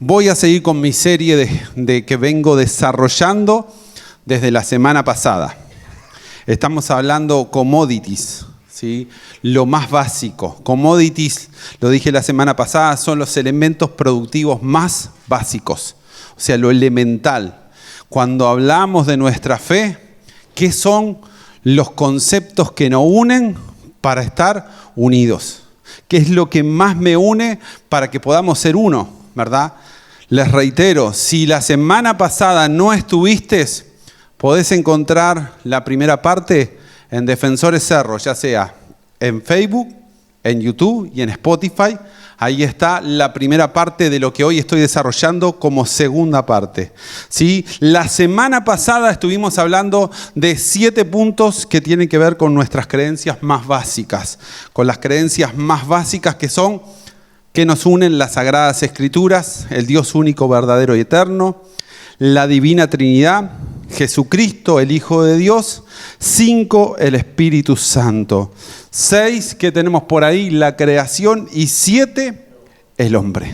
Voy a seguir con mi serie de que vengo desarrollando desde la semana pasada. Estamos hablando commodities, ¿sí? Lo más básico. Commodities, lo dije la semana pasada, son los elementos productivos más básicos, o sea, lo elemental. Cuando hablamos de nuestra fe, ¿qué son los conceptos que nos unen para estar unidos? ¿Qué es lo que más me une para que podamos ser uno, verdad? Les reitero, si la semana pasada no estuviste, podés encontrar la primera parte en Defensores Cerro, ya sea en Facebook, en YouTube y en Spotify. Ahí está la primera parte de lo que hoy estoy desarrollando como segunda parte, ¿sí? La semana pasada estuvimos hablando de 7 puntos que tienen que ver con nuestras creencias más básicas, con las creencias más básicas que son que nos unen las Sagradas Escrituras, el Dios único, verdadero y eterno, la Divina Trinidad, Jesucristo, el Hijo de Dios. 5, el Espíritu Santo. 6, que tenemos por ahí, la creación. Y 7, el hombre.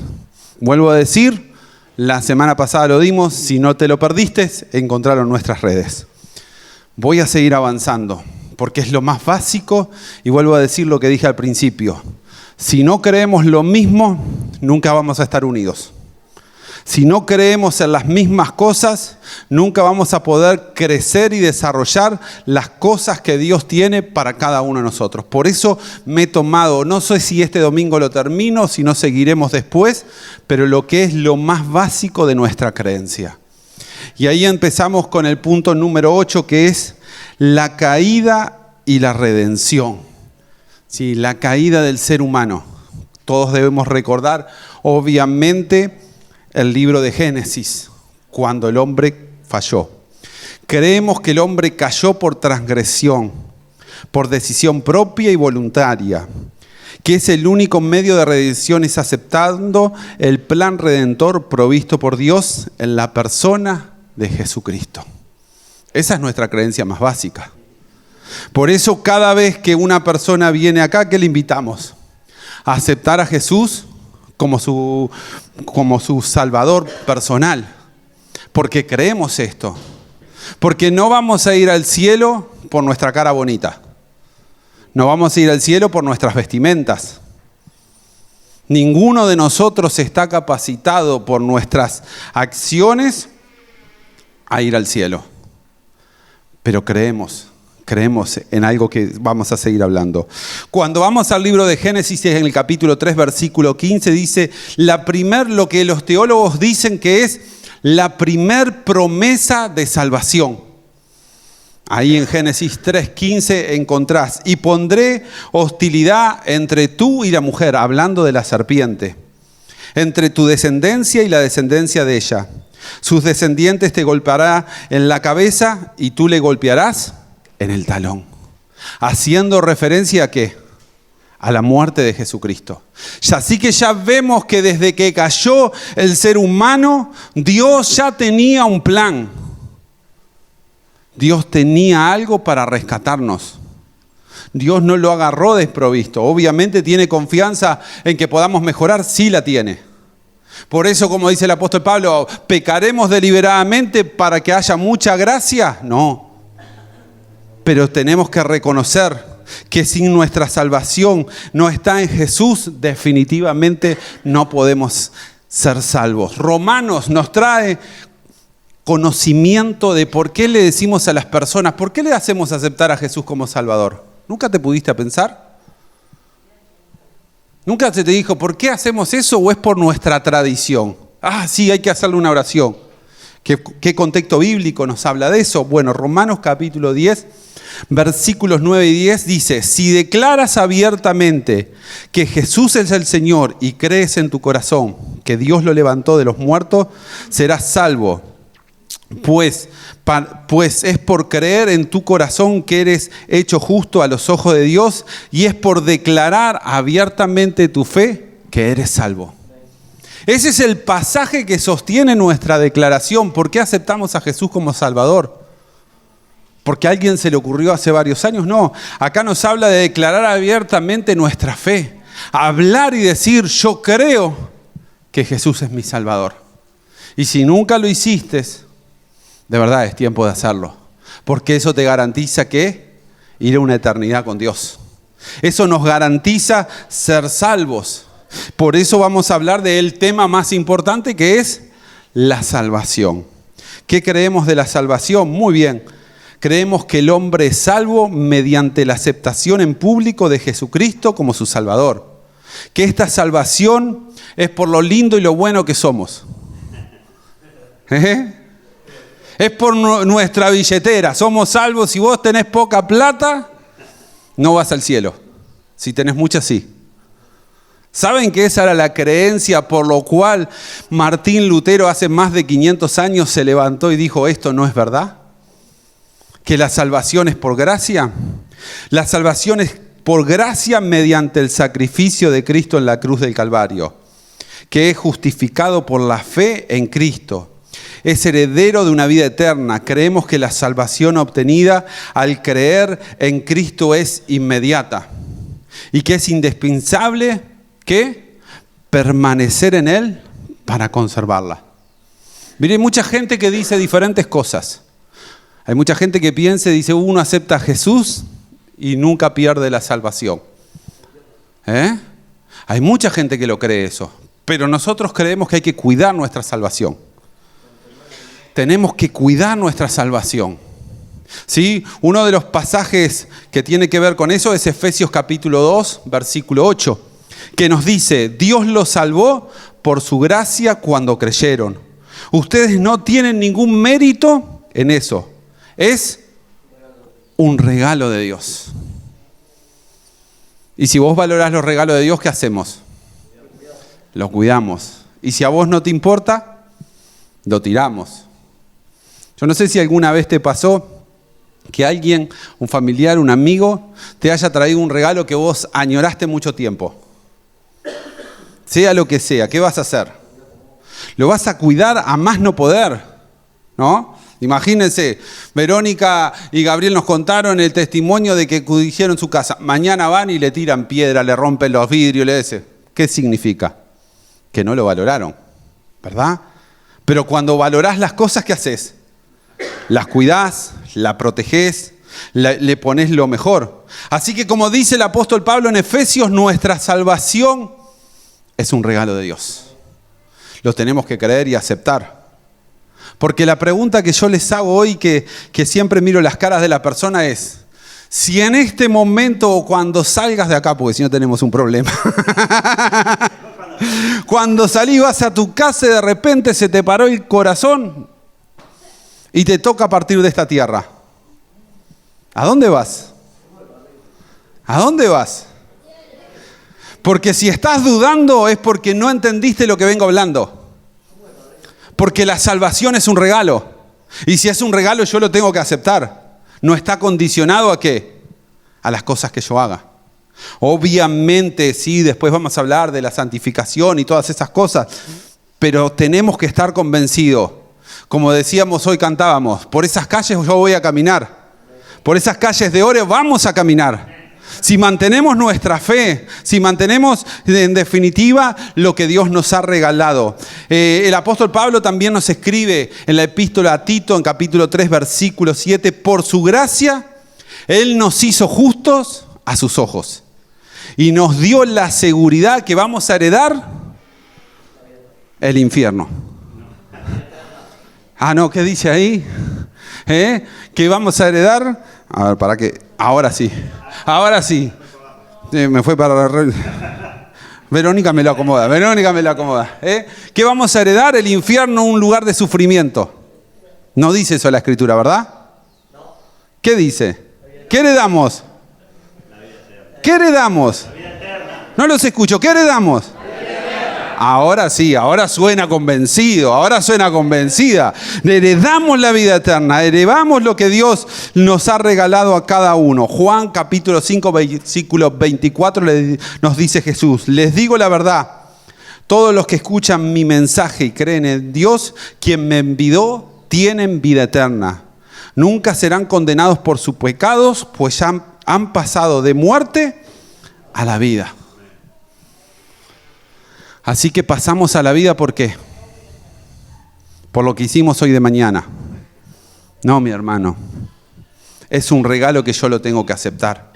Vuelvo a decir, la semana pasada lo dimos, si no te lo perdiste, encontralo en nuestras redes. Voy a seguir avanzando, porque es lo más básico, y vuelvo a decir lo que dije al principio. Si no creemos lo mismo, nunca vamos a estar unidos. Si no creemos en las mismas cosas, nunca vamos a poder crecer y desarrollar las cosas que Dios tiene para cada uno de nosotros. Por eso me he tomado, no sé si este domingo lo termino, si no seguiremos después, pero lo que es lo más básico de nuestra creencia. Y ahí empezamos con el punto número 8, que es la caída y la redención. Sí, la caída del ser humano. Todos debemos recordar, obviamente, el libro de Génesis, cuando el hombre falló. Creemos que el hombre cayó por transgresión, por decisión propia y voluntaria, que es el único medio de redención es aceptando el plan redentor provisto por Dios en la persona de Jesucristo. Esa es nuestra creencia más básica. Por eso cada vez que una persona viene acá, ¿qué le invitamos? A aceptar a Jesús como su Salvador personal. Porque creemos esto. Porque no vamos a ir al cielo por nuestra cara bonita. No vamos a ir al cielo por nuestras vestimentas. Ninguno de nosotros está capacitado por nuestras acciones a ir al cielo. Pero creemos en algo que vamos a seguir hablando. Cuando vamos al libro de Génesis, en el capítulo 3, versículo 15, dice, lo que los teólogos dicen que es la primer promesa de salvación. Ahí en Génesis 3:15 encontrás, y pondré hostilidad entre tú y la mujer, hablando de la serpiente, entre tu descendencia y la descendencia de ella. Sus descendientes te golpeará en la cabeza y tú le golpearás en el talón. Haciendo referencia ¿a qué? A la muerte de Jesucristo. Así que ya vemos que desde que cayó el ser humano, Dios ya tenía un plan. Dios tenía algo para rescatarnos. Dios no lo agarró desprovisto. Obviamente tiene confianza en que podamos mejorar, sí la tiene. Por eso, como dice el apóstol Pablo, ¿pecaremos deliberadamente para que haya mucha gracia? No. Pero tenemos que reconocer que sin nuestra salvación no está en Jesús, definitivamente no podemos ser salvos. Romanos nos trae conocimiento de por qué le decimos a las personas, ¿por qué le hacemos aceptar a Jesús como Salvador? ¿Nunca te pudiste pensar? ¿Nunca se te dijo, ¿por qué hacemos eso o es por nuestra tradición? Sí, hay que hacerle una oración. ¿Qué contexto bíblico nos habla de eso? Bueno, Romanos capítulo 10, versículos 9 y 10 dice, si declaras abiertamente que Jesús es el Señor y crees en tu corazón que Dios lo levantó de los muertos, serás salvo. Pues es por creer en tu corazón que eres hecho justo a los ojos de Dios y es por declarar abiertamente tu fe que eres salvo. Ese es el pasaje que sostiene nuestra declaración. ¿Por qué aceptamos a Jesús como Salvador? ¿Porque a alguien se le ocurrió hace varios años? No, acá nos habla de declarar abiertamente nuestra fe. Hablar y decir, yo creo que Jesús es mi Salvador. Y si nunca lo hiciste, de verdad es tiempo de hacerlo. Porque eso te garantiza que ir a una eternidad con Dios. Eso nos garantiza ser salvos. Por eso vamos a hablar del tema más importante, que es la salvación. ¿Qué creemos de la salvación? Muy bien. Creemos que el hombre es salvo mediante la aceptación en público de Jesucristo como su Salvador. Que esta salvación es por lo lindo y lo bueno que somos. Es por nuestra billetera. Somos salvos. Si vos tenés poca plata, no vas al cielo. Si tenés mucha, sí. ¿Saben que esa era la creencia por lo cual Martín Lutero hace más de 500 años se levantó y dijo: esto no es verdad? ¿Que la salvación es por gracia? La salvación es por gracia mediante el sacrificio de Cristo en la cruz del Calvario, que es justificado por la fe en Cristo. Es heredero de una vida eterna. Creemos que la salvación obtenida al creer en Cristo es inmediata y que es indispensable que permanecer en Él para conservarla. Mire, hay mucha gente que dice diferentes cosas. Hay mucha gente que piensa y dice: uno acepta a Jesús y nunca pierde la salvación. Hay mucha gente que lo cree eso. Pero nosotros creemos que hay que cuidar nuestra salvación. Tenemos que cuidar nuestra salvación. ¿Sí? Uno de los pasajes que tiene que ver con eso es Efesios capítulo 2, versículo 8, que nos dice: Dios los salvó por su gracia cuando creyeron. Ustedes no tienen ningún mérito en eso. Es un regalo de Dios. Y si vos valorás los regalos de Dios, ¿qué hacemos? Los cuidamos. Y si a vos no te importa, lo tiramos. Yo no sé si alguna vez te pasó que alguien, un familiar, un amigo, te haya traído un regalo que vos añoraste mucho tiempo. Sea lo que sea, ¿qué vas a hacer? Lo vas a cuidar a más no poder, ¿no? Imagínense, Verónica y Gabriel nos contaron el testimonio de que hicieron su casa. Mañana van y le tiran piedra, le rompen los vidrios, le dicen. ¿Qué significa? Que no lo valoraron, ¿verdad? Pero cuando valorás las cosas, ¿qué haces? Las cuidás, la protegés, le pones lo mejor. Así que, como dice el apóstol Pablo en Efesios, nuestra salvación es un regalo de Dios. Lo tenemos que creer y aceptar. Porque la pregunta que yo les hago hoy, que siempre miro las caras de la persona, es: si en este momento o cuando salgas de acá, porque si no tenemos un problema, cuando salís, vas a tu casa y de repente se te paró el corazón y te toca partir de esta tierra, ¿a dónde vas? ¿A dónde vas? Porque si estás dudando es porque no entendiste lo que vengo hablando. Porque la salvación es un regalo. Y si es un regalo, yo lo tengo que aceptar. No está condicionado ¿a qué? A las cosas que yo haga. Obviamente, sí, después vamos a hablar de la santificación y todas esas cosas. Pero tenemos que estar convencidos. Como decíamos hoy, cantábamos: por esas calles yo voy a caminar. Por esas calles de oro vamos a caminar. Si mantenemos nuestra fe, si mantenemos en definitiva lo que Dios nos ha regalado. El apóstol Pablo también nos escribe en la epístola a Tito, en capítulo 3, versículo 7, por su gracia, Él nos hizo justos a sus ojos y nos dio la seguridad que vamos a heredar el infierno. Ah, no, ¿qué dice ahí? ¿Que vamos a heredar? A ver, para que... Ahora sí. Me fue para la... Verónica me lo acomoda. ¿Qué vamos a heredar? El infierno, un lugar de sufrimiento. No dice eso la Escritura, ¿verdad? ¿Qué dice? ¿Qué heredamos? ¿Qué heredamos? No los escucho. ¿Qué heredamos? Ahora sí, ahora suena convencido, ahora suena convencida. Heredamos la vida eterna, heredamos lo que Dios nos ha regalado a cada uno. Juan capítulo 5, versículo 24 nos dice Jesús: les digo la verdad, todos los que escuchan mi mensaje y creen en Dios, quien me envió, tienen vida eterna. Nunca serán condenados por sus pecados, pues ya han pasado de muerte a la vida. Así que pasamos a la vida, ¿por qué? Por lo que hicimos hoy de mañana. No, mi hermano. Es un regalo que yo lo tengo que aceptar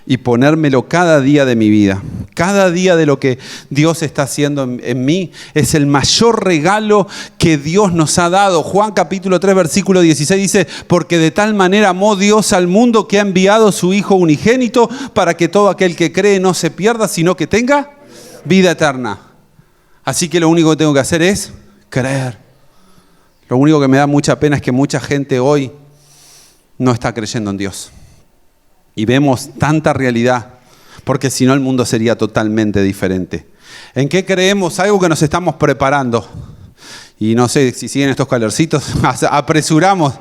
y ponérmelo cada día de mi vida. Cada día de lo que Dios está haciendo en mí es el mayor regalo que Dios nos ha dado. Juan capítulo 3, versículo 16 dice: porque de tal manera amó Dios al mundo que ha enviado su Hijo unigénito para que todo aquel que cree no se pierda, sino que tenga vida eterna. Así que lo único que tengo que hacer es creer. Lo único que me da mucha pena es que mucha gente hoy no está creyendo en Dios. Y vemos tanta realidad, porque si no el mundo sería totalmente diferente. ¿En qué creemos? Algo que nos estamos preparando. Y no sé si siguen estos calorcitos, apresuramos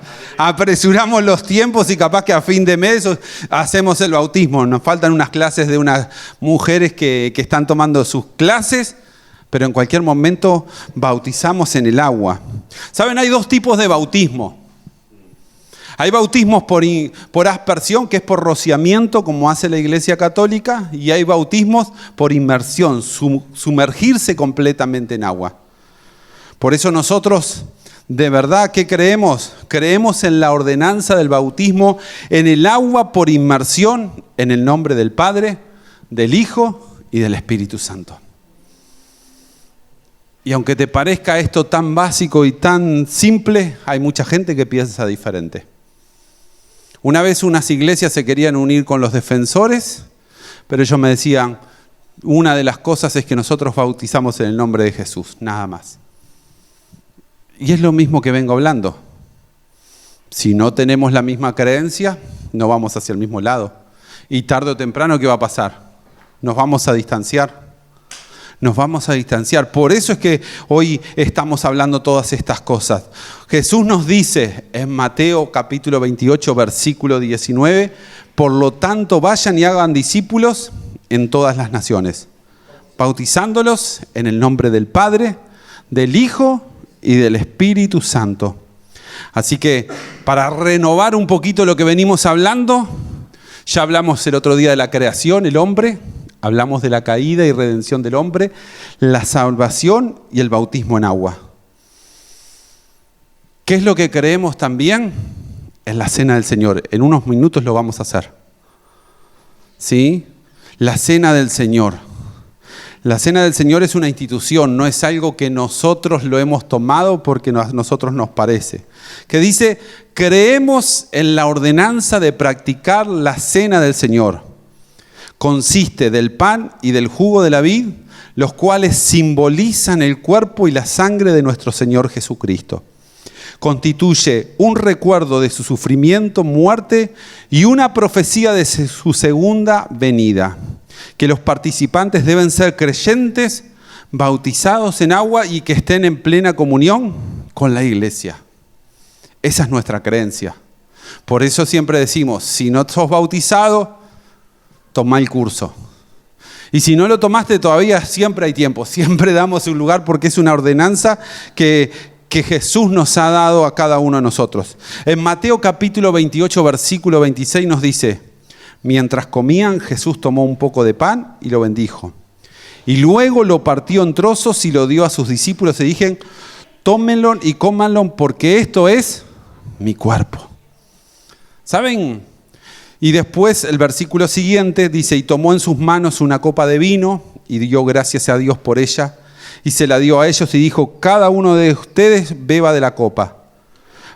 los tiempos y capaz que a fin de mes hacemos el bautismo. Nos faltan unas clases de unas mujeres que están tomando sus clases, pero en cualquier momento bautizamos en el agua. ¿Saben? Hay dos tipos de bautismo. Hay bautismos por aspersión, que es por rociamiento, como hace la Iglesia Católica, y hay bautismos por inmersión, sumergirse completamente en agua. Por eso nosotros, de verdad, ¿qué creemos? Creemos en la ordenanza del bautismo, en el agua por inmersión, en el nombre del Padre, del Hijo y del Espíritu Santo. Y aunque te parezca esto tan básico y tan simple, hay mucha gente que piensa diferente. Una vez unas iglesias se querían unir con los defensores, pero ellos me decían, una de las cosas es que nosotros bautizamos en el nombre de Jesús, nada más. Y es lo mismo que vengo hablando. Si no tenemos la misma creencia, no vamos hacia el mismo lado. Y tarde o temprano, ¿qué va a pasar? Nos vamos a distanciar. Nos vamos a distanciar. Por eso es que hoy estamos hablando todas estas cosas. Jesús nos dice en Mateo capítulo 28, versículo 19, por lo tanto vayan y hagan discípulos en todas las naciones, bautizándolos en el nombre del Padre, del Hijo y del Espíritu Santo. Así que para renovar un poquito lo que venimos hablando, ya hablamos el otro día de la creación, el hombre. Hablamos de la caída y redención del hombre, la salvación y el bautismo en agua. ¿Qué es lo que creemos también? Es la cena del Señor. En unos minutos lo vamos a hacer. ¿Sí? La cena del Señor. La cena del Señor es una institución, no es algo que nosotros lo hemos tomado porque a nosotros nos parece. Que dice, creemos en la ordenanza de practicar la cena del Señor. Consiste del pan y del jugo de la vid, los cuales simbolizan el cuerpo y la sangre de nuestro Señor Jesucristo. Constituye un recuerdo de su sufrimiento, muerte y una profecía de su segunda venida. Que los participantes deben ser creyentes, bautizados en agua y que estén en plena comunión con la iglesia. Esa es nuestra creencia. Por eso siempre decimos, si no sos bautizado, toma el curso. Y si no lo tomaste todavía, siempre hay tiempo. Siempre damos un lugar porque es una ordenanza que Jesús nos ha dado a cada uno de nosotros. En Mateo capítulo 28, versículo 26 nos dice, mientras comían, Jesús tomó un poco de pan y lo bendijo. Y luego lo partió en trozos y lo dio a sus discípulos y dijeron, tómenlo y cómanlo porque esto es mi cuerpo. ¿Saben? Y después el versículo siguiente dice, y tomó en sus manos una copa de vino y dio gracias a Dios por ella y se la dio a ellos y dijo, cada uno de ustedes beba de la copa,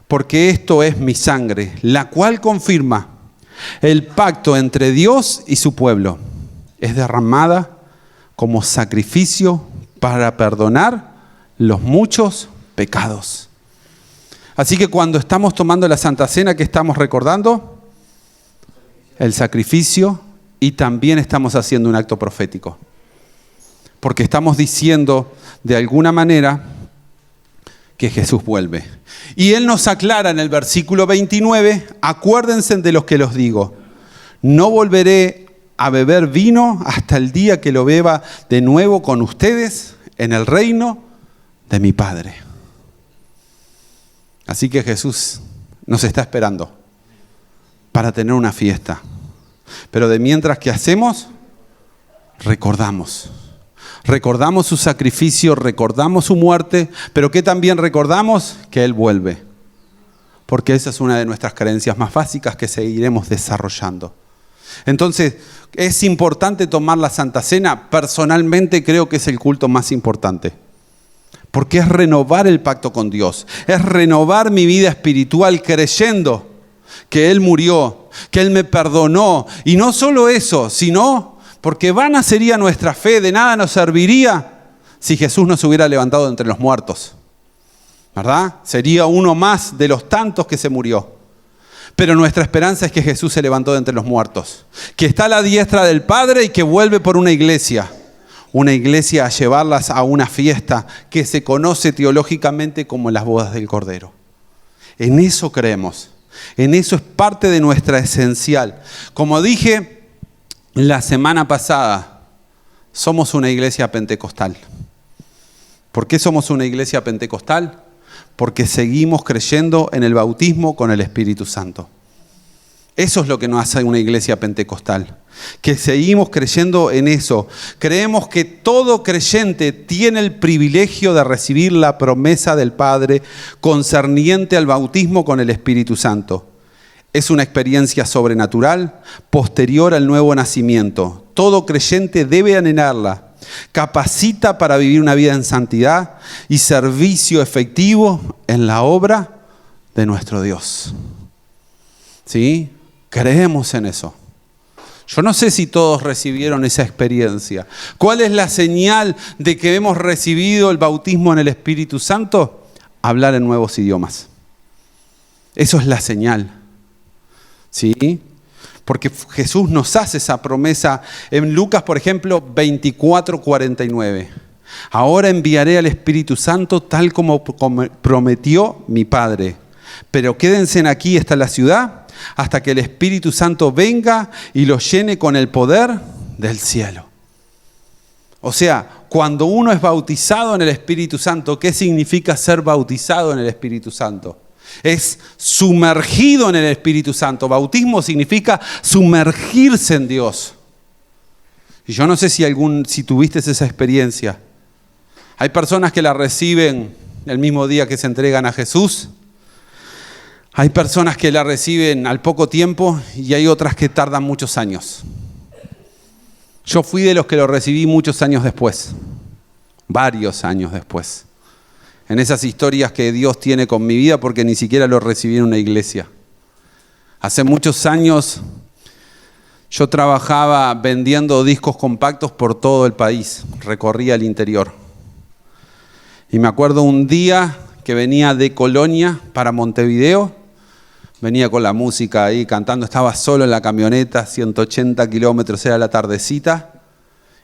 porque esto es mi sangre, la cual confirma el pacto entre Dios y su pueblo. Es derramada como sacrificio para perdonar los muchos pecados. Así que cuando estamos tomando la Santa Cena, ¿qué estamos recordando? El sacrificio, y también estamos haciendo un acto profético. Porque estamos diciendo de alguna manera que Jesús vuelve. Y Él nos aclara en el versículo 29, acuérdense de lo que los digo, no volveré a beber vino hasta el día que lo beba de nuevo con ustedes en el reino de mi Padre. Así que Jesús nos está esperando para tener una fiesta. Pero de mientras que hacemos, recordamos. Recordamos su sacrificio, recordamos su muerte, pero ¿qué también recordamos? Que Él vuelve. Porque esa es una de nuestras creencias más básicas que seguiremos desarrollando. Entonces, ¿es importante tomar la Santa Cena? Personalmente creo que es el culto más importante. Porque es renovar el pacto con Dios. Es renovar mi vida espiritual creyendo que Él murió, que Él me perdonó. Y no solo eso, sino porque vana sería nuestra fe, de nada nos serviría si Jesús no se hubiera levantado de entre los muertos. ¿Verdad? Sería uno más de los tantos que se murió. Pero nuestra esperanza es que Jesús se levantó de entre los muertos, que está a la diestra del Padre y que vuelve por una iglesia a llevarlas a una fiesta que se conoce teológicamente como las bodas del Cordero. En eso creemos, en eso es parte de nuestra esencial. Como dije la semana pasada, somos una iglesia pentecostal. ¿Por qué somos una iglesia pentecostal? Porque seguimos creyendo en el bautismo con el Espíritu Santo. Eso es lo que nos hace una iglesia pentecostal, que seguimos creyendo en eso. Creemos que todo creyente tiene el privilegio de recibir la promesa del Padre concerniente al bautismo con el Espíritu Santo. Es una experiencia sobrenatural posterior al nuevo nacimiento. Todo creyente debe anhelarla. Capacita para vivir una vida en santidad y servicio efectivo en la obra de nuestro Dios. ¿Sí? Creemos en eso. Yo no sé si todos recibieron esa experiencia. ¿Cuál es la señal de que hemos recibido el bautismo en el Espíritu Santo? Hablar en nuevos idiomas. Eso es la señal. ¿Sí? Porque Jesús nos hace esa promesa en Lucas, por ejemplo, 24:49. Ahora enviaré al Espíritu Santo tal como prometió mi Padre. Pero quédense aquí hasta la ciudad, hasta que el Espíritu Santo venga y los llene con el poder del cielo. O sea, cuando uno es bautizado en el Espíritu Santo, ¿qué significa ser bautizado en el Espíritu Santo? Es sumergido en el Espíritu Santo. Bautismo significa sumergirse en Dios. Y yo no sé si tuviste esa experiencia. Hay personas que la reciben el mismo día que se entregan a Jesús. Hay personas que la reciben al poco tiempo y hay otras que tardan muchos años. Yo fui de los que lo recibí muchos años después. Varios años después. En esas historias que Dios tiene con mi vida, porque ni siquiera lo recibí en una iglesia. Hace muchos años yo trabajaba vendiendo discos compactos por todo el país, recorría el interior. Y me acuerdo un día que venía de Colonia para Montevideo, venía con la música ahí cantando, estaba solo en la camioneta, 180 kilómetros, era la tardecita.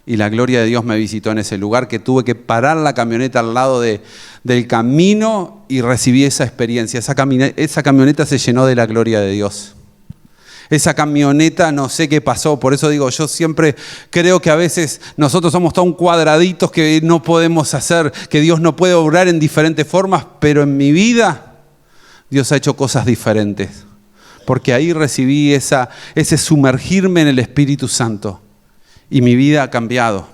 Y la gloria de Dios me visitó en ese lugar, que tuve que parar la camioneta al lado del camino y recibí esa experiencia. Esa camioneta se llenó de la gloria de Dios. Esa camioneta no sé qué pasó, por eso digo, yo siempre creo que a veces nosotros somos tan cuadraditos que no podemos hacer, que Dios no puede obrar en diferentes formas, pero en mi vida Dios ha hecho cosas diferentes. Porque ahí recibí ese sumergirme en el Espíritu Santo. Y mi vida ha cambiado.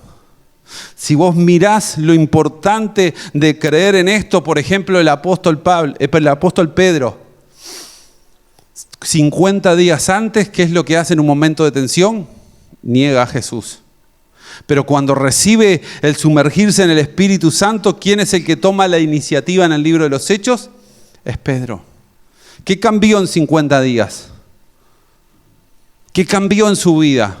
Si vos mirás lo importante de creer en esto, por ejemplo, el apóstol Pedro, 50 días antes, ¿qué es lo que hace en un momento de tensión? Niega a Jesús. Pero cuando recibe el sumergirse en el Espíritu Santo, ¿quién es el que toma la iniciativa en el libro de los Hechos? Es Pedro. ¿Qué cambió en 50 días? ¿Qué cambió en su vida?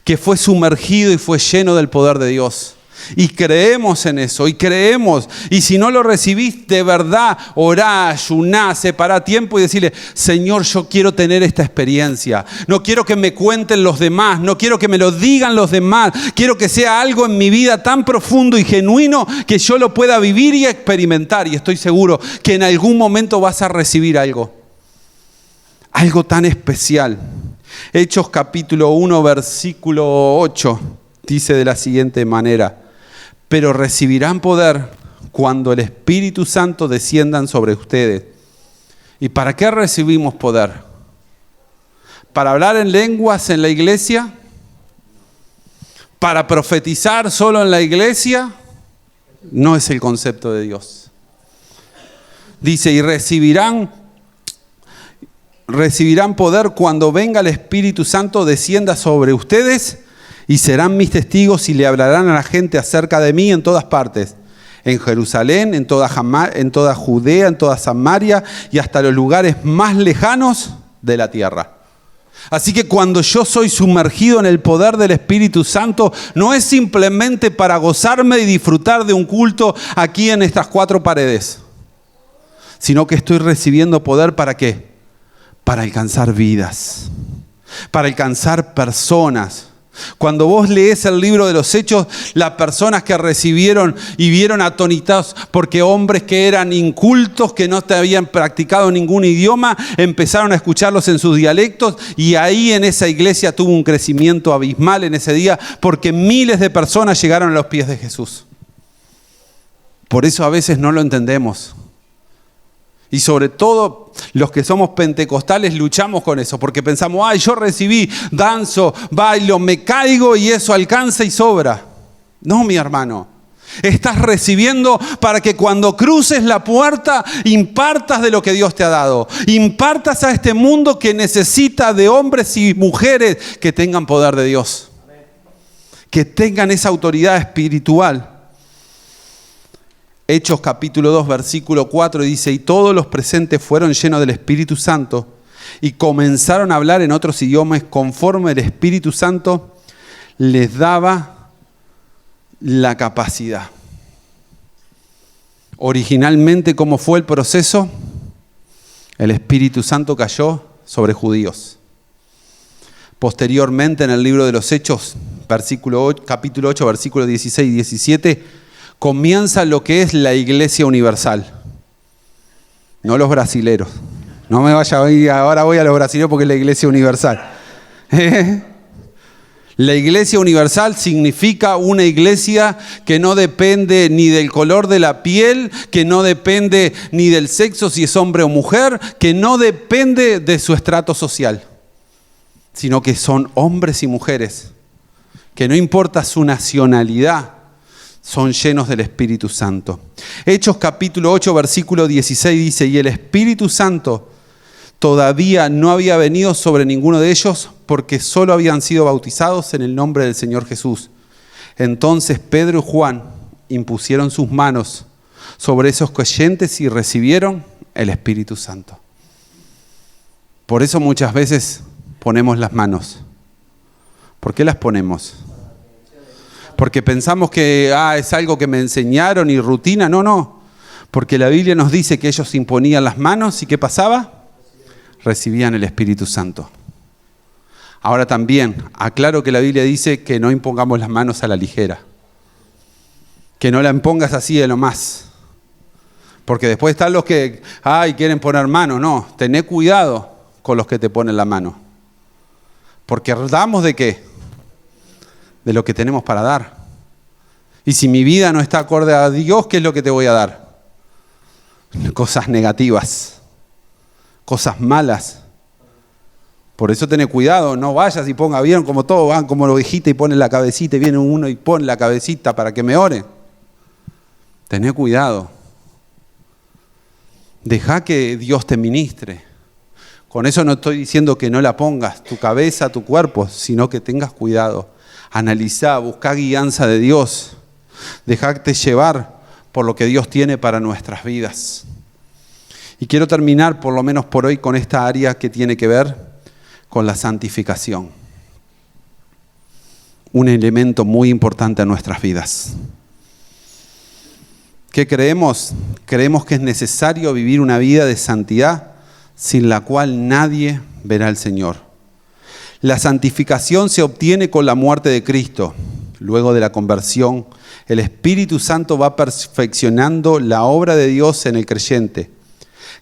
Que fue sumergido y fue lleno del poder de Dios. Y creemos en eso, y creemos. Y si no lo recibís, de verdad, orá, ayuná, separá tiempo y decirle, Señor, yo quiero tener esta experiencia. No quiero que me cuenten los demás, no quiero que me lo digan los demás. Quiero que sea algo en mi vida tan profundo y genuino que yo lo pueda vivir y experimentar. Y estoy seguro que en algún momento vas a recibir algo tan especial. Hechos capítulo 1, versículo 8, dice de la siguiente manera: pero recibirán poder cuando el Espíritu Santo descienda sobre ustedes. ¿Y para qué recibimos poder? ¿Para hablar en lenguas en la iglesia? para profetizar solo en la iglesia, no es el concepto de Dios. Dice, y recibirán poder cuando venga el Espíritu Santo, descienda sobre ustedes y serán mis testigos y le hablarán a la gente acerca de mí en todas partes. En Jerusalén, en toda Judea, en toda Samaria y hasta los lugares más lejanos de la tierra. Así que cuando yo soy sumergido en el poder del Espíritu Santo, no es simplemente para gozarme y disfrutar de un culto aquí en estas 4 paredes, sino que estoy recibiendo poder ¿para qué? Para alcanzar vidas, para alcanzar personas. Cuando vos lees el libro de los Hechos, las personas que recibieron y vieron atonitados porque hombres que eran incultos, que no habían practicado ningún idioma, empezaron a escucharlos en sus dialectos y ahí en esa iglesia tuvo un crecimiento abismal en ese día porque miles de personas llegaron a los pies de Jesús. Por eso a veces no lo entendemos. Y sobre todo los que somos pentecostales luchamos con eso, porque pensamos, ay, yo recibí, danzo, bailo, me caigo y eso alcanza y sobra. No, mi hermano, estás recibiendo para que cuando cruces la puerta impartas de lo que Dios te ha dado. Impartas a este mundo que necesita de hombres y mujeres que tengan poder de Dios, que tengan esa autoridad espiritual. Hechos capítulo 2, versículo 4 dice, y todos los presentes fueron llenos del Espíritu Santo y comenzaron a hablar en otros idiomas conforme el Espíritu Santo les daba la capacidad. Originalmente, ¿cómo fue el proceso? El Espíritu Santo cayó sobre Posteriormente, en el libro de los Hechos, capítulo 8, versículos 16 y 17, comienza lo que es la iglesia universal. No los brasileros. No me vaya a ir, ahora voy a los brasileros porque es la iglesia universal. La iglesia universal significa una iglesia que no depende ni del color de la piel, que no depende ni del sexo, si es hombre o mujer, que no depende de su estrato social, sino que son hombres y mujeres, que no importa su nacionalidad, son llenos del Espíritu Santo. Hechos capítulo 8, versículo 16 dice, y el Espíritu Santo todavía no había venido sobre ninguno de ellos porque solo habían sido bautizados en el nombre del Señor Jesús. Entonces Pedro y Juan impusieron sus manos sobre esos creyentes y recibieron el Espíritu Santo. Por eso muchas veces ponemos las manos. ¿Por qué las ponemos? Porque pensamos que es algo que me enseñaron y rutina. No. Porque la Biblia nos dice que ellos imponían las manos y ¿qué pasaba? Recibían el Espíritu Santo. Ahora también, aclaro que la Biblia dice que no impongamos las manos a la ligera. Que no la impongas así de lo más. Porque después están los que, quieren poner mano. No, tené cuidado con los que te ponen la mano. Porque damos ¿de qué? De lo que tenemos para dar. Y si mi vida no está acorde a Dios, ¿qué es lo que te voy a dar? Cosas negativas, cosas malas. Por eso tené cuidado, no vayas y ponga bien como todos van como la ovejita y ponen la cabecita y viene uno y pone la cabecita para que me ore. Tené cuidado. Deja que Dios te ministre. Con eso no estoy diciendo que no la pongas, tu cabeza, tu cuerpo, sino que tengas cuidado. Analizá, buscá guianza de Dios. Dejate llevar por lo que Dios tiene para nuestras vidas. Y quiero terminar, por lo menos por hoy, con esta área que tiene que ver con la santificación. Un elemento muy importante en nuestras vidas. ¿Qué creemos? Creemos que es necesario vivir una vida de santidad sin la cual nadie verá al Señor. La santificación se obtiene con la muerte de Cristo. Luego de la conversión, el Espíritu Santo va perfeccionando la obra de Dios en el creyente,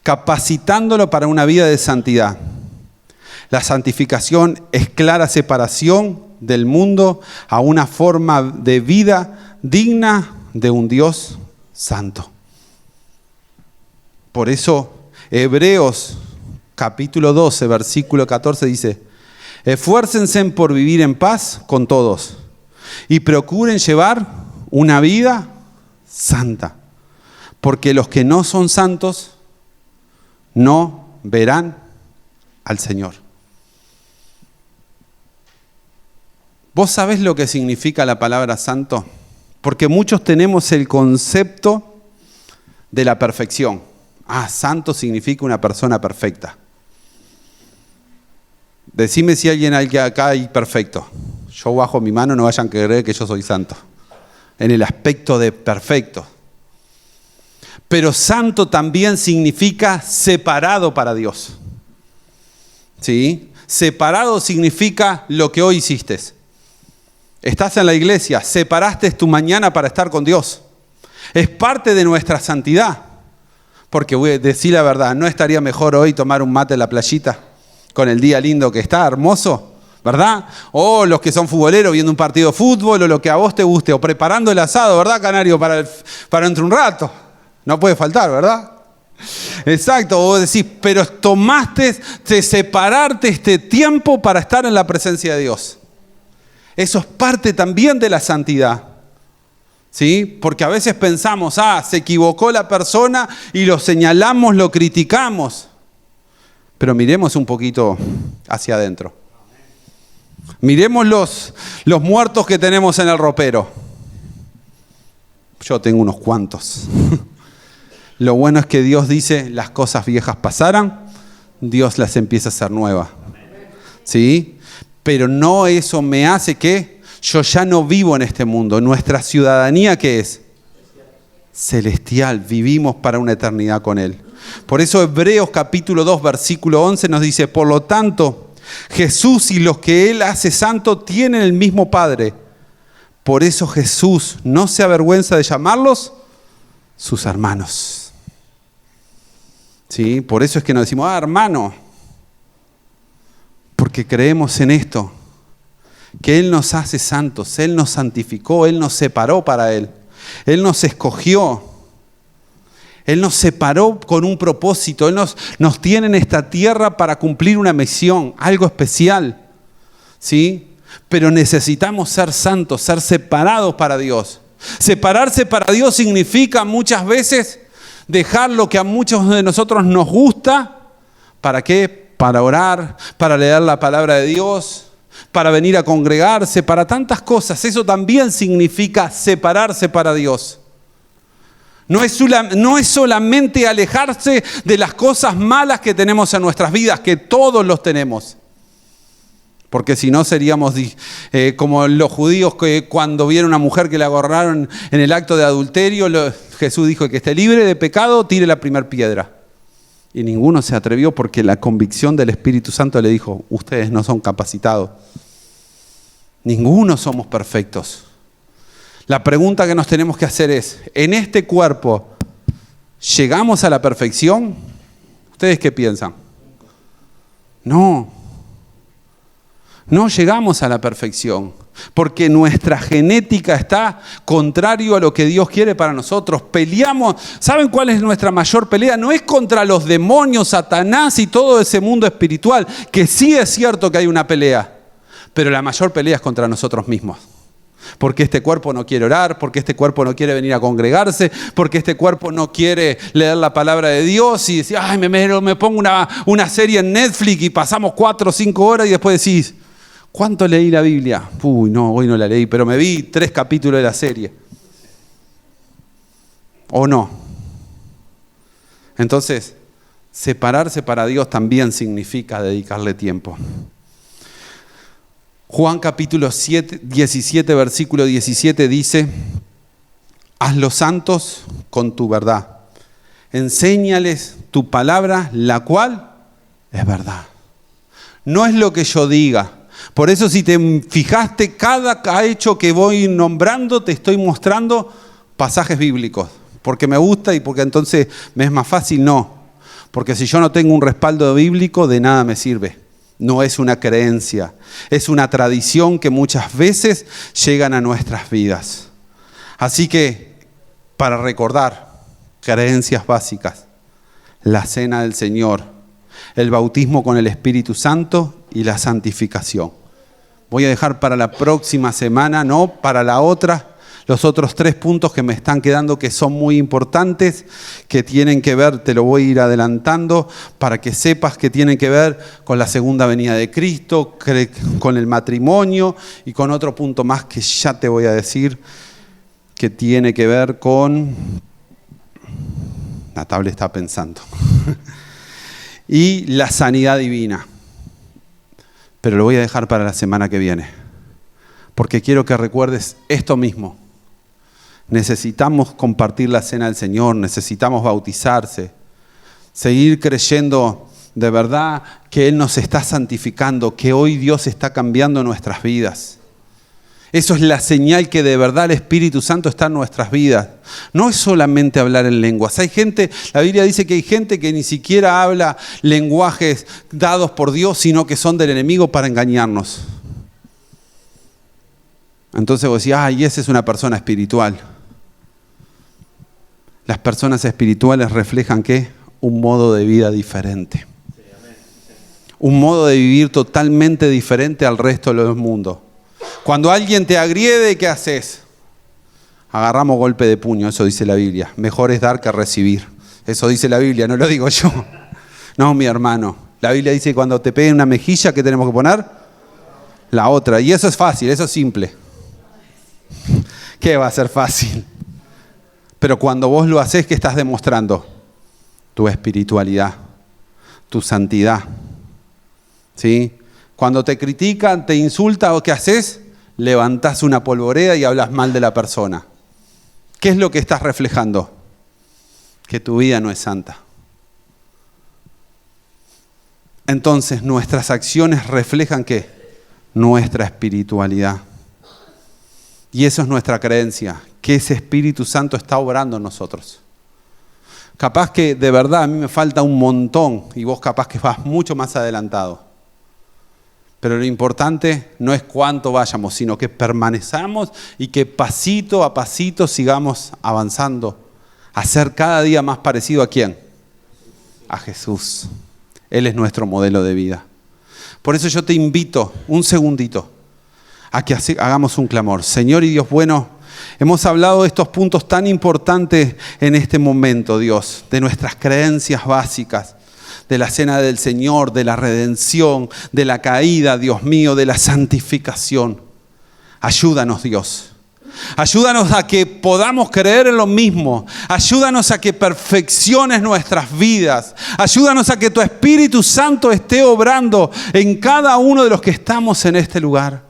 capacitándolo para una vida de santidad. La santificación es clara separación del mundo a una forma de vida digna de un Dios santo. Por eso, Hebreos capítulo 12, versículo 14 dice, esfuércense por vivir en paz con todos y procuren llevar una vida santa, porque los que no son santos no verán al Señor. ¿Vos sabés lo que significa la palabra santo? Porque muchos tenemos el concepto de la perfección. Santo significa una persona perfecta. Decime si alguien acá hay perfecto. Yo bajo mi mano, no vayan a creer que yo soy santo. En el aspecto de perfecto. Pero santo también significa separado para Dios. ¿Sí? Separado significa lo que hoy hiciste. Estás en la iglesia, separaste tu mañana para estar con Dios. Es parte de nuestra santidad. Porque voy a decir la verdad, ¿no estaría mejor hoy tomar un mate en la playita con el día lindo que está, hermoso? ¿Verdad? O los que son futboleros viendo un partido de fútbol, o lo que a vos te guste, o preparando el asado, ¿verdad, Canario? Para dentro de un rato. No puede faltar, ¿verdad? Exacto, vos decís, pero te separaste este tiempo para estar en la presencia de Dios. Eso es parte también de la santidad. ¿Sí? Porque a veces pensamos, se equivocó la persona y lo señalamos, lo criticamos. Pero miremos un poquito hacia adentro. Miremos los muertos que tenemos en el ropero. Yo tengo unos cuantos. Lo bueno es que Dios dice, las cosas viejas pasarán, Dios las empieza a hacer nuevas. ¿Sí? Pero no eso me hace que yo ya no vivo en este mundo. Nuestra ciudadanía, ¿qué es? Celestial. Vivimos para una eternidad con Él. Por eso Hebreos capítulo 2, versículo 11 nos dice, por lo tanto, Jesús y los que Él hace santo tienen el mismo Padre. Por eso Jesús no se avergüenza de llamarlos sus hermanos. ¿Sí? Por eso es que nos decimos, hermano, porque creemos en esto, que Él nos hace santos, Él nos santificó, Él nos separó para Él, Él nos escogió, Él nos separó con un propósito, Él nos tiene en esta tierra para cumplir una misión, algo especial, ¿sí? Pero necesitamos ser santos, ser separados para Dios. Separarse para Dios significa muchas veces dejar lo que a muchos de nosotros nos gusta. ¿Para qué? Para orar, para leer la palabra de Dios, para venir a congregarse, para tantas cosas. Eso también significa separarse para Dios. No es solamente alejarse de las cosas malas que tenemos en nuestras vidas, que todos los tenemos. Porque si no seríamos como los judíos que cuando vieron a una mujer que la agarraron en el acto de adulterio, Jesús dijo que esté libre de pecado, tire la primera piedra. Y ninguno se atrevió porque la convicción del Espíritu Santo le dijo, ustedes no son capacitados. Ninguno somos perfectos. La pregunta que nos tenemos que hacer es, ¿en este cuerpo llegamos a la perfección? ¿Ustedes qué piensan? No llegamos a la perfección, porque nuestra genética está contrario a lo que Dios quiere para nosotros. Peleamos. ¿Saben cuál es nuestra mayor pelea? No es contra los demonios, Satanás y todo ese mundo espiritual, que sí es cierto que hay una pelea, pero la mayor pelea es contra nosotros mismos. Porque este cuerpo no quiere orar, porque este cuerpo no quiere venir a congregarse, porque este cuerpo no quiere leer la palabra de Dios y decir, me pongo una serie en Netflix y pasamos 4 o 5 horas y después decís, ¿cuánto leí la Biblia? Uy, no, hoy no la leí, pero me vi 3 capítulos de la serie. ¿O no? Entonces, separarse para Dios también significa dedicarle tiempo. Juan capítulo 17, versículo 17 dice, hazlos santos con tu verdad. Enséñales tu palabra, la cual es verdad. No es lo que yo diga. Por eso si te fijaste, cada hecho que voy nombrando te estoy mostrando pasajes bíblicos. Porque me gusta y porque entonces me es más fácil, no. Porque si yo no tengo un respaldo bíblico, de nada me sirve. No es una creencia, es una tradición que muchas veces llegan a nuestras vidas. Así que, para recordar, creencias básicas, la cena del Señor, el bautismo con el Espíritu Santo y la santificación. Voy a dejar para la próxima semana, no para la otra, los otros 3 puntos que me están quedando que son muy importantes, que tienen que ver, te lo voy a ir adelantando, para que sepas que tienen que ver con la segunda venida de Cristo, con el matrimonio y con otro punto más que ya te voy a decir, que tiene que ver con... La tabla está pensando. Y la sanidad divina. Pero lo voy a dejar para la semana que viene, porque quiero que recuerdes esto mismo. Necesitamos compartir la cena del Señor, necesitamos bautizarse, seguir creyendo de verdad que Él nos está santificando, que hoy Dios está cambiando nuestras vidas. Eso es la señal que de verdad el Espíritu Santo está en nuestras vidas. No es solamente hablar en lenguas. Hay gente, la Biblia dice que hay gente que ni siquiera habla lenguajes dados por Dios, sino que son del enemigo para engañarnos. Entonces vos decís, y esa es una persona espiritual. Las personas espirituales reflejan ¿qué? Un modo de vida diferente. Un modo de vivir totalmente diferente al resto del mundo. Cuando alguien te agriede, ¿qué haces? Agarramos golpe de puño, eso dice la Biblia. Mejor es dar que recibir. Eso dice la Biblia, no lo digo yo. No, mi hermano. La Biblia dice que cuando te peguen una mejilla, ¿qué tenemos que poner? La otra. Y eso es fácil, eso es simple. ¿Qué va a ser fácil? Pero cuando vos lo haces, ¿qué estás demostrando? Tu espiritualidad, tu santidad. ¿Sí? Cuando te critican, te insultan, ¿o qué haces? Levantás una polvoreda y hablas mal de la persona. ¿Qué es lo que estás reflejando? Que tu vida no es santa. Entonces, nuestras acciones reflejan ¿qué? Nuestra espiritualidad. Y eso es nuestra creencia, que ese Espíritu Santo está obrando en nosotros. Capaz que de verdad a mí me falta un montón y vos capaz que vas mucho más adelantado. Pero lo importante no es cuánto vayamos, sino que permanezcamos y que pasito a pasito sigamos avanzando a ser cada día más parecido ¿a quién? A Jesús. Él es nuestro modelo de vida. Por eso yo te invito un segundito a que hagamos un clamor. Señor y Dios bueno, hemos hablado de estos puntos tan importantes en este momento, Dios, de nuestras creencias básicas, de la cena del Señor, de la redención, de la caída, Dios mío, de la santificación. Ayúdanos, Dios. Ayúdanos a que podamos creer en lo mismo. Ayúdanos a que perfecciones nuestras vidas. Ayúdanos a que tu Espíritu Santo esté obrando en cada uno de los que estamos en este lugar.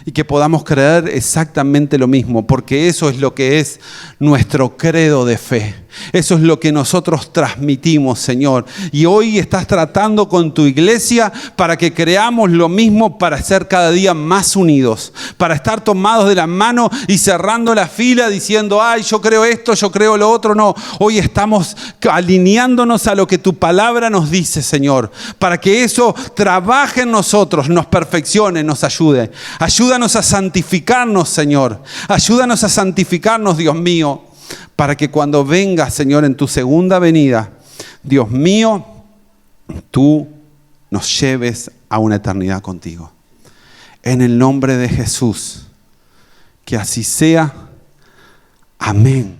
Y que podamos creer exactamente lo mismo, porque eso es lo que es nuestro credo de fe. Eso es lo que nosotros transmitimos, Señor. Y hoy estás tratando con tu iglesia para que creamos lo mismo, para ser cada día más unidos, para estar tomados de la mano y cerrando la fila diciendo, yo creo esto, yo creo lo otro. No, hoy estamos alineándonos a lo que tu palabra nos dice, Señor, para que eso trabaje en nosotros, nos perfeccione, nos ayude. Ayúdanos a santificarnos, Señor. Ayúdanos a santificarnos, Dios mío, para que cuando vengas, Señor, en tu segunda venida, Dios mío, tú nos lleves a una eternidad contigo. En el nombre de Jesús, que así sea. Amén.